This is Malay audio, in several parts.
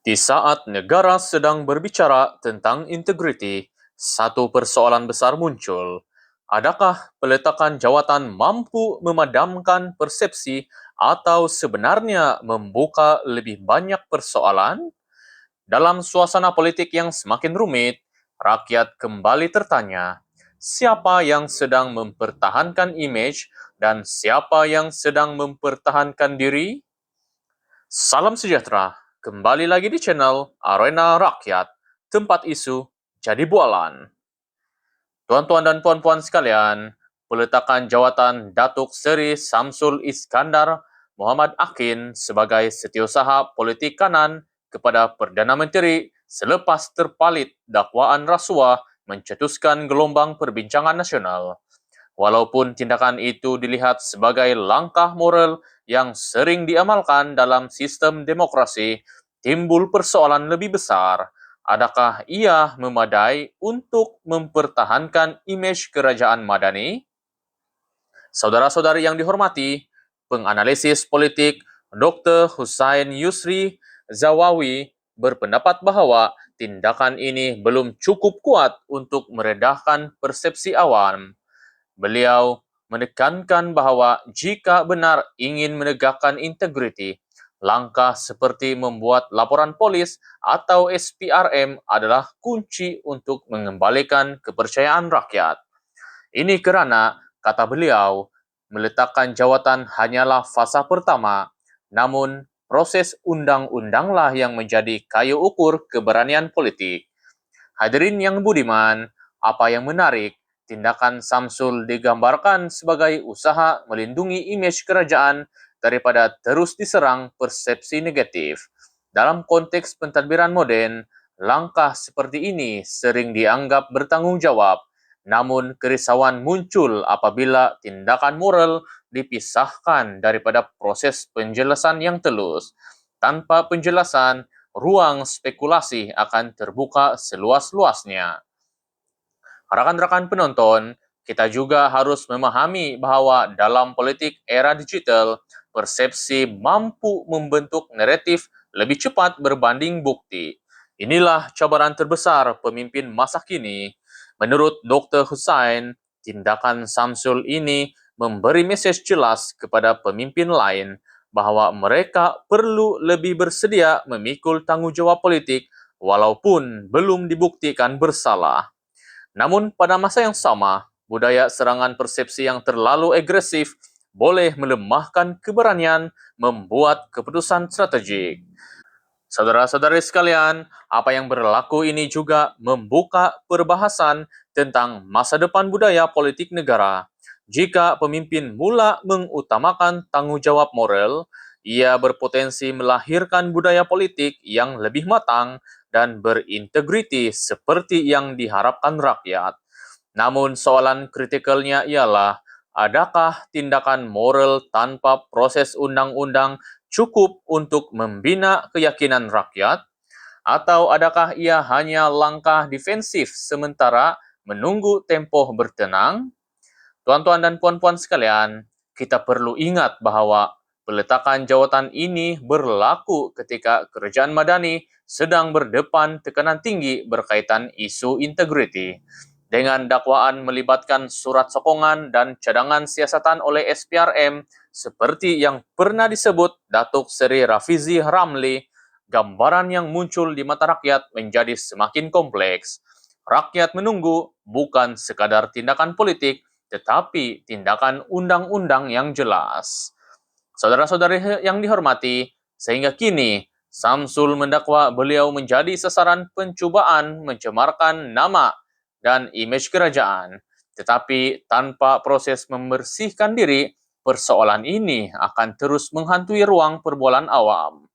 Di saat negara sedang berbicara tentang integriti, satu persoalan besar muncul. Adakah peletakan jawatan mampu memadamkan persepsi atau sebenarnya membuka lebih banyak persoalan? Dalam suasana politik yang semakin rumit, rakyat kembali tertanya, siapa yang sedang mempertahankan image dan siapa yang sedang mempertahankan diri? Salam sejahtera, kembali lagi di channel Arena Rakyat, tempat isu jadi bualan. Tuan-tuan dan puan-puan sekalian, peletakan jawatan Datuk Seri Samsul Iskandar Muhammad Akin sebagai setiausaha politik kanan kepada Perdana Menteri selepas terpalit dakwaan rasuah mencetuskan gelombang perbincangan nasional. Walaupun tindakan itu dilihat sebagai langkah moral yang sering diamalkan dalam sistem demokrasi, timbul persoalan lebih besar. Adakah ia memadai untuk mempertahankan imej kerajaan Madani? Saudara-saudari yang dihormati, penganalisis politik Dr. Hussain Yusri Zawawi berpendapat bahwa tindakan ini belum cukup kuat untuk meredahkan persepsi awam. Beliau menekankan bahwa jika benar ingin menegakkan integriti, langkah seperti membuat laporan polis atau SPRM adalah kunci untuk mengembalikan kepercayaan rakyat. Ini karena, kata beliau, meletakkan jawatan hanyalah fasa pertama, namun proses undang-undanglah yang menjadi kayu ukur keberanian politik. Hadirin yang budiman, apa yang menarik, tindakan Samsul digambarkan sebagai usaha melindungi imej kerajaan daripada terus diserang persepsi negatif. Dalam konteks pentadbiran moden, langkah seperti ini sering dianggap bertanggung jawab, namun kerisauan muncul apabila tindakan moral dipisahkan daripada proses penjelasan yang telus. Tanpa penjelasan, ruang spekulasi akan terbuka seluas-luasnya. Rekan-rekan penonton, kita juga harus memahami bahwa dalam politik era digital, persepsi mampu membentuk naratif lebih cepat berbanding bukti. Inilah cabaran terbesar pemimpin masa kini. Menurut Dr. Hussain, tindakan Samsul ini memberi mesej jelas kepada pemimpin lain bahwa mereka perlu lebih bersedia memikul tanggung jawab politik walaupun belum dibuktikan bersalah. Namun pada masa yang sama, budaya serangan persepsi yang terlalu agresif boleh melemahkan keberanian membuat keputusan strategik. Saudara-saudari sekalian, apa yang berlaku ini juga membuka perbahasan tentang masa depan budaya politik negara. Jika pemimpin mula mengutamakan tanggung jawab moral, ia berpotensi melahirkan budaya politik yang lebih matang dan berintegriti seperti yang diharapkan rakyat. Namun soalan kritikalnya ialah, adakah tindakan moral tanpa proses undang-undang cukup untuk membina keyakinan rakyat? Atau adakah ia hanya langkah defensif sementara menunggu tempo bertenang? Tuan-tuan dan puan-puan sekalian, kita perlu ingat bahwa peletakan jawatan ini berlaku ketika kerajaan Madani sedang berdepan tekanan tinggi berkaitan isu integriti. Dengan dakwaan melibatkan surat sokongan dan cadangan siasatan oleh SPRM seperti yang pernah disebut Datuk Seri Rafizi Ramli, gambaran yang muncul di mata rakyat menjadi semakin kompleks. Rakyat menunggu bukan sekadar tindakan politik, tetapi tindakan undang-undang yang jelas. Saudara-saudari yang dihormati, sehingga kini Samsul mendakwa beliau menjadi sasaran pencobaan mencemarkan nama dan imej kerajaan. Tetapi tanpa proses membersihkan diri, persoalan ini akan terus menghantui ruang perbualan awam.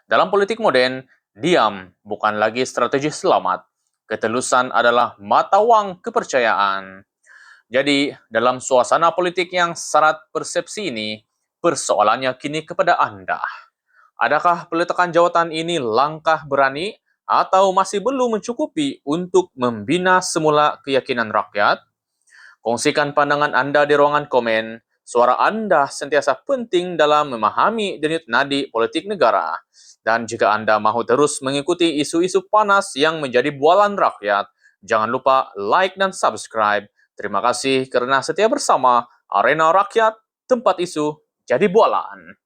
Dalam politik moden, diam bukan lagi strategi selamat. Ketelusan adalah mata wang kepercayaan. Jadi, dalam suasana politik yang syarat persepsi ini, persoalannya kini kepada Anda. Adakah peletakan jawatan ini langkah berani atau masih belum mencukupi untuk membina semula keyakinan rakyat? Kongsikan pandangan Anda di ruangan komen. Suara Anda sentiasa penting dalam memahami denyut nadi politik negara. Dan jika Anda mau terus mengikuti isu-isu panas yang menjadi bualan rakyat, jangan lupa like dan subscribe. Terima kasih karena setia bersama Arena Rakyat, tempat isu jadi bualan.